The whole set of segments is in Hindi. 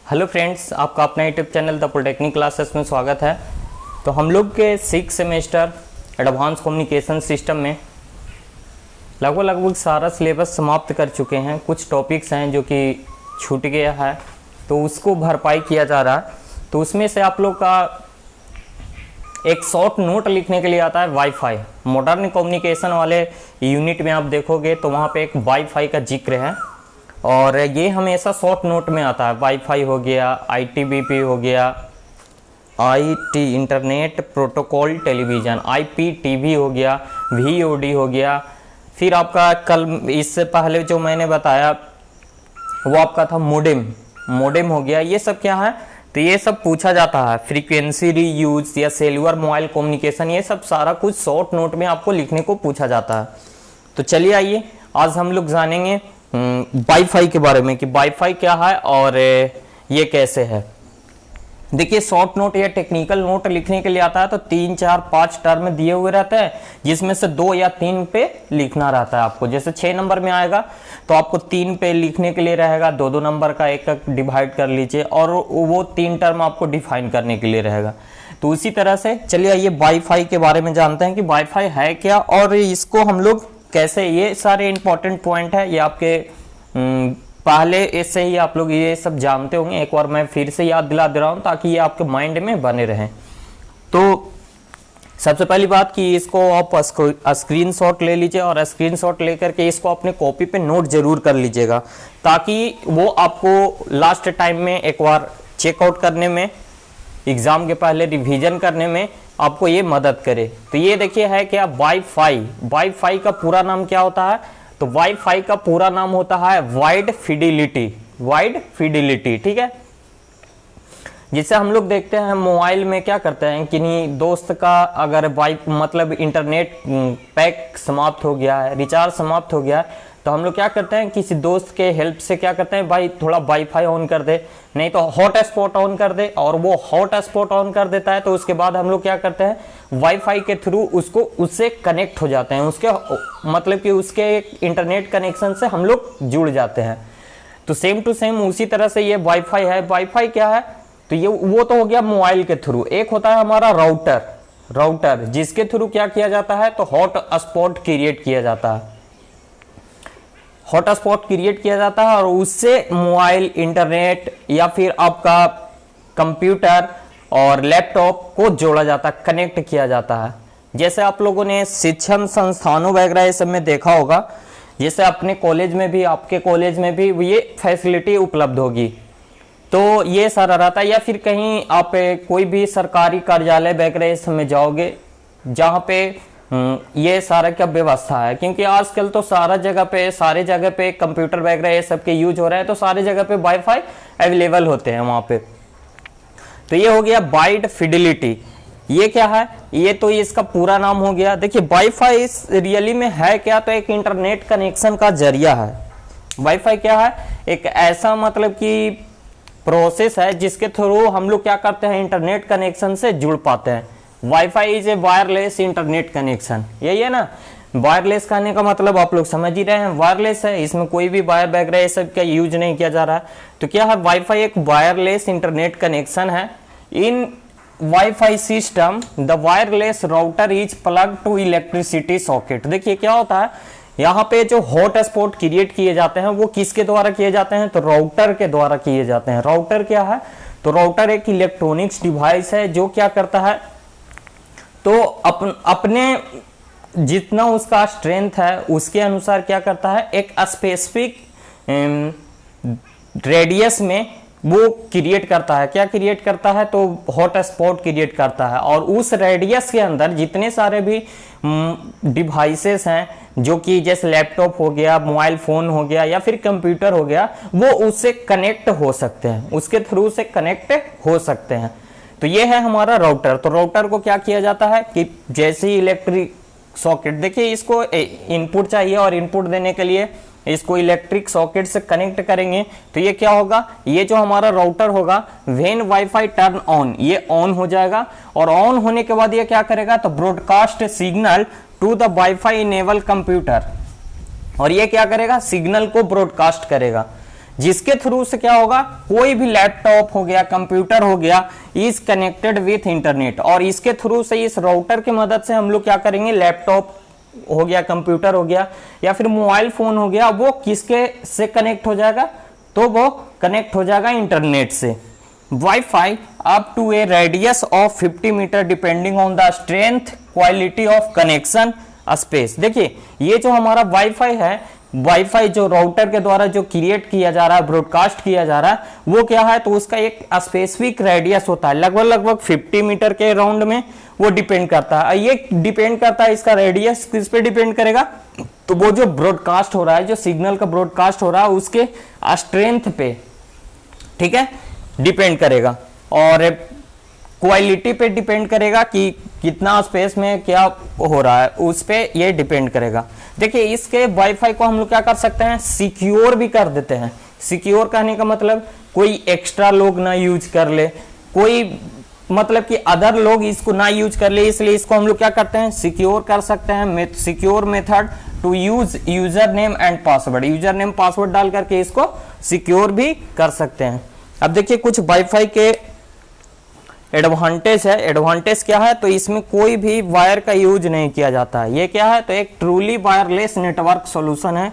हेलो फ्रेंड्स, आपका अपना YouTube channel the polytechnic classes में स्वागत है। तो हम लोग के 6 सेमेस्टर एडवांस कम्युनिकेशन सिस्टम में लगभग सारा सिलेबस समाप्त कर चुके हैं। कुछ टॉपिक्स हैं जो कि छूट गया है, तो उसको भरपाई किया जा रहा है। तो उसमें से आप लोग का एक शॉर्ट नोट लिखने के लिए आता है वाईफाई। मॉडर्न कम्युनिकेशन वाले यूनिट में आप देखोगे तो वहाँ पे एक वाईफाई का जिक्र है, और ये हमेशा शॉर्ट नोट में आता है। वाईफाई हो गया, आईटीबीपी हो गया, IT internet protocol television, IPTV हो गया, वीओडी हो गया। फिर आपका कल इससे पहले जो मैंने बताया वो आपका था मोडेम हो गया। ये सब क्या है, तो ये सब पूछा जाता है। फ्रीक्वेंसी रीयूज या सेलुलर मोबाइल कम्युनिकेशन, ये सब सारा कुछ शॉर्ट नोट में आपको लिखने को पूछा जाता है। तो चलिए आइए, आज हम लोग जानेंगे वाईफाई के बारे में कि वाईफाई क्या है और ये कैसे है। देखिए, शॉर्ट नोट या टेक्निकल नोट लिखने के लिए आता है तो 3, 4, 5 टर्म दिए हुए रहते हैं, जिसमें से 2 या 3 पे लिखना रहता है आपको। जैसे 6 नंबर में आएगा तो आपको 3 पे लिखने के लिए रहेगा, 2-2 नंबर का एक डिवाइड कर लीजिए, और वो 3 टर्म आपको डिफाइन करने के लिए रहेगा। तो उसी तरह से चलिए ये वाईफाई के बारे में जानते हैं कि वाईफाई है क्या और इसको हम लोग कैसे। ये सारे इंपॉर्टेंट पॉइंट है, ये आपके पहले इससे ही आप लोग ये सब जानते होंगे। एक बार मैं फिर से याद दिला दे रहा हूं ताकि ये आपके माइंड में बने रहें। तो सबसे पहली बात कि इसको आप स्क्रीनशॉट ले लीजिए, और स्क्रीनशॉट लेकर के इसको अपने कॉपी पे नोट जरूर कर लीजिएगा, ताकि वो आपको लास्ट टाइम में एक बार चेकआउट करने में, एग्जाम के पहले रिवीजन करने में आपको ये मदद करे। तो ये देखिए है क्या, वाईफाई का पूरा नाम क्या होता है, तो वाईफाई का पूरा नाम होता है वाइड फिडिलिटी, ठीक है। जिसे हम लोग देखते हैं मोबाइल में क्या करते हैं, किन्हीं दोस्त का अगर मतलब इंटरनेट पैक समाप्त हो गया है, रिचार्ज समाप्त हो गया है, तो हम लोग क्या करते हैं, किसी दोस्त के हेल्प से क्या करते हैं, भाई थोड़ा वाईफाई ऑन कर दे, नहीं तो हॉटस्पॉट ऑन कर दे, और वो हॉटस्पॉट ऑन कर देता है तो उसके बाद हम लोग क्या करते हैं, वाईफाई के थ्रू उससे कनेक्ट हो जाते हैं, उसके मतलब कि उसके इंटरनेट कनेक्शन से हम लोग जुड़ जाते हैं। तो सेम टू सेम उसी तरह से ये वाईफाई है। वाईफाई क्या है, तो ये वो तो हो गया मोबाइल के थ्रू। एक होता है हमारा राउटर, जिसके थ्रू क्या किया जाता है, तो हॉटस्पॉट क्रिएट किया जाता है, और उससे मोबाइल, इंटरनेट या फिर आपका कंप्यूटर और लैपटॉप को जोड़ा जाता है, कनेक्ट किया जाता है। जैसे आप लोगों ने शिक्षण संस्थानों वगैरह ये सब में देखा होगा, जैसे अपने कॉलेज में भी, आपके कॉलेज में भी ये फैसिलिटी उपलब्ध होगी। तो ये सारा रहता है, या फिर कहीं आप कोई भी सरकारी कार्यालय वगैरह इस समय जाओगे जहाँ पे ये सारा क्या व्यवस्था है, क्योंकि आजकल तो सारे जगह पे कंप्यूटर वगैरह ये सब के यूज हो रहा है, तो सारे जगह पे वाईफाई अवेलेबल होते हैं वहाँ पे। तो ये हो गया वाइड फिडिलिटी। ये क्या है, ये तो इसका पूरा नाम हो गया। देखिए वाईफाई इस रियली में है क्या, तो एक इंटरनेट कनेक्शन का जरिया है। वाईफाई क्या है, एक ऐसा मतलब कि प्रोसेस है जिसके थ्रू हम लोग क्या करते हैं, इंटरनेट कनेक्शन से जुड़ पाते हैं। Wifi is a wireless internet connection, यही है ना। वायरलेस कहने का मतलब आप लोग समझ ही रहे हैं, वायरलेस है, इसमें कोई भी वायर वगैरह ये सब का यूज नहीं किया जा रहा है। तो क्या है, वाईफाई एक वायरलेस इंटरनेट कनेक्शन है। In wifi system the wireless router is plug to electricity socket. देखिए क्या होता है, यहाँ पे जो हॉटस्पॉट क्रिएट किए जाते हैं वो किसके द्वारा किए जाते हैं, तो राउटर के द्वारा किए जाते हैं। राउटर क्या है, तो राउटर एक इलेक्ट्रॉनिक्स डिवाइस है जो क्या करता है, तो अपने जितना उसका स्ट्रेंथ है उसके अनुसार क्या करता है, एक स्पेसिफिक रेडियस में वो क्रिएट करता है। क्या क्रिएट करता है, तो हॉटस्पॉट क्रिएट करता है, और उस रेडियस के अंदर जितने सारे भी डिवाइसेस हैं, जो कि जैसे लैपटॉप हो गया, मोबाइल फोन हो गया या फिर कंप्यूटर हो गया, वो उससे कनेक्ट हो सकते हैं, उसके थ्रू से कनेक्ट हो सकते हैं। तो ये है हमारा राउटर। तो राउटर को क्या किया जाता है कि जैसे ही इलेक्ट्रिक सॉकेट, देखिए इसको इनपुट चाहिए, और इनपुट देने के लिए इसको इलेक्ट्रिक सॉकेट से कनेक्ट करेंगे, तो ये क्या होगा, ये जो हमारा राउटर होगा, व्हेन वाईफाई टर्न ऑन, ये ऑन हो जाएगा, और ऑन होने के बाद ये क्या करेगा, तो broadcast signal to the wifi enable computer, और ये क्या करेगा, सिग्नल को ब्रॉडकास्ट करेगा। जिसके थ्रू से क्या होगा, कोई भी लैपटॉप हो गया, कंप्यूटर हो गया, इज कनेक्टेड विथ इंटरनेट, और इसके थ्रू से, इस राउटर की मदद से हम लोग क्या करेंगे, लैपटॉप हो गया, कंप्यूटर हो गया, या फिर मोबाइल फोन हो गया, वो किसके से कनेक्ट हो जाएगा, तो वो कनेक्ट हो जाएगा इंटरनेट से। Wifi up to a radius of 50 metre depending on the strength quality of connection space. देखिए ये जो हमारा वाईफाई है, वाईफाई जो राउटर के द्वारा जो क्रिएट किया जा रहा है, ब्रॉडकास्ट किया जा रहा है, वो क्या है, तो उसका एक स्पेसिफिक रेडियस होता है, लगभग 50 मीटर के राउंड में वो डिपेंड करता है। ये डिपेंड करता है, इसका रेडियस किस पे डिपेंड करेगा, तो वो जो ब्रॉडकास्ट हो रहा है, जो सिग्नल का ब्रॉडकास्ट हो रहा है, उसके स्ट्रेंथ पे, ठीक है, डिपेंड करेगा, और क्वालिटी पे डिपेंड करेगा कि कितना स्पेस में क्या हो रहा है, उस पे ये डिपेंड करेगा। देखिए इसके वाईफाई को हम लोग क्या कर सकते हैं, सिक्योर भी कर देते हैं। सिक्योर कहने का मतलब कोई एक्स्ट्रा लोग ना यूज कर ले, कोई मतलब कि अदर लोग इसको ना यूज कर ले, इसलिए इसको हम लोग क्या करते हैं, सिक्योर कर सकते हैं। Secure method to use user name and password, user name password डाल करके इसको सिक्योर भी कर सकते हैं। अब देखिए कुछ वाईफाई के एडवांटेज है। एडवांटेज क्या है, तो इसमें कोई भी वायर का यूज नहीं किया जाता है। ये क्या है, तो एक ट्रूली वायरलेस नेटवर्क सॉल्यूशन है।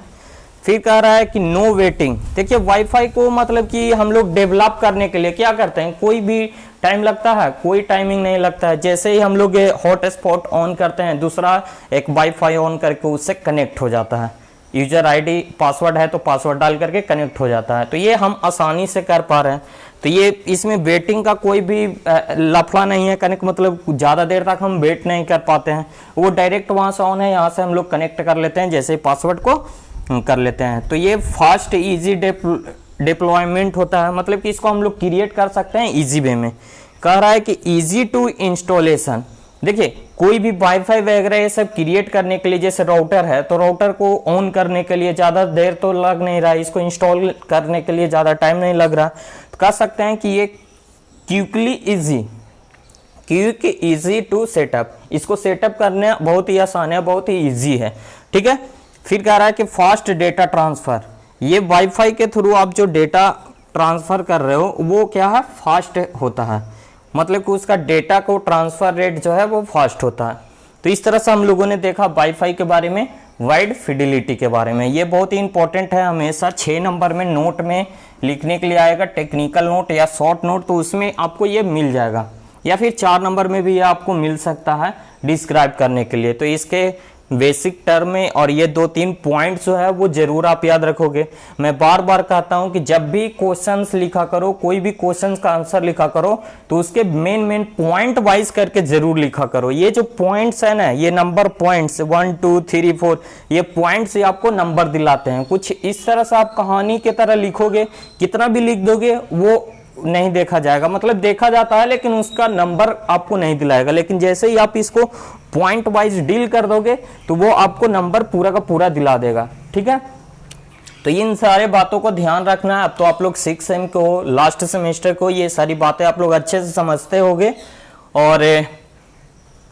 फिर कह रहा है कि नो वेटिंग। देखिए वाईफाई को मतलब कि हम लोग डेवलप करने के लिए क्या करते हैं, कोई भी टाइम लगता है, कोई टाइमिंग नहीं लगता है। जैसे ही हम लोग हॉटस्पॉट ऑन करते हैं, दूसरा एक वाईफाई ऑन करके उससे कनेक्ट हो जाता है। यूजर आईडी पासवर्ड है तो पासवर्ड डाल करके कनेक्ट हो जाता है, तो ये हम आसानी से कर पा रहे हैं। तो ये इसमें वेटिंग का कोई भी लफड़ा नहीं है, कनेक्ट मतलब ज़्यादा देर तक हम वेट नहीं कर पाते हैं, वो डायरेक्ट वहाँ से ऑन है, यहाँ से हम लोग कनेक्ट कर लेते हैं जैसे पासवर्ड को कर लेते हैं। तो ये फास्ट इजी डिप्लॉयमेंट होता है, मतलब कि इसको हम लोग क्रिएट कर सकते हैं इजी वे में। कह रहा है कि इजी टू इंस्टॉलेशन। देखिए कोई भी वाईफाई वगैरह ये सब क्रिएट करने के लिए, जैसे राउटर है तो राउटर को ऑन करने के लिए ज़्यादा देर तो लग नहीं रहा है, इसको इंस्टॉल करने के लिए ज़्यादा टाइम नहीं लग रहा, तो कह सकते हैं कि ये क्विकली इजी टू सेटअप। इसको सेटअप करना बहुत ही आसान है, बहुत ही ईजी है, ठीक है। फिर कह रहा है कि फास्ट डेटा ट्रांसफर। ये वाईफाई के थ्रू आप जो डेटा ट्रांसफर कर रहे हो वो क्या है, फास्ट होता है, मतलब कि उसका डेटा को ट्रांसफर रेट जो है वो फास्ट होता है। तो इस तरह से हम लोगों ने देखा वाईफाई के बारे में, वाइड फिडिलिटी के बारे में। ये बहुत ही इंपॉर्टेंट है, हमेशा 6 नंबर में नोट में लिखने के लिए आएगा, टेक्निकल नोट या शॉर्ट नोट, तो उसमें आपको ये मिल जाएगा, या फिर 4 नंबर में भी ये आपको मिल सकता है डिस्क्राइब करने के लिए। तो इसके बेसिक टर्म में और ये 2-3 पॉइंट जो है वो जरूर आप याद रखोगे। मैं बार बार कहता हूं कि जब भी क्वेश्चंस लिखा करो, कोई भी क्वेश्चंस का आंसर लिखा करो, तो उसके मेन पॉइंट वाइज करके जरूर लिखा करो। ये जो पॉइंट्स है ना, ये नंबर पॉइंट्स 1 2 3 4, ये पॉइंट्स आपको नंबर दिलाते हैं। कुछ इस तरह से आप कहानी की तरह लिखोगे, कितना भी लिख दोगे वो नहीं देखा जाएगा, मतलब देखा जाता है लेकिन उसका नंबर आपको नहीं दिलाएगा। लेकिन जैसे ही आप इसको पॉइंट वाइज डील कर दोगे तो वो आपको नंबर पूरा का पूरा दिला देगा, ठीक है। तो इन सारे बातों को ध्यान रखना है। अब तो आप लोग 6 सेम को, लास्ट सेमेस्टर को, ये सारी बातें आप लोग अच्छे से समझते होंगे। और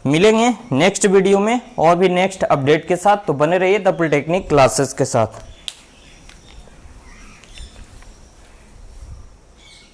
मिलेंगे नेक्स्ट वीडियो में और भी नेक्स्ट अपडेट के साथ, तो बने रहिए द पॉलिटेक्निक क्लासेस के साथ।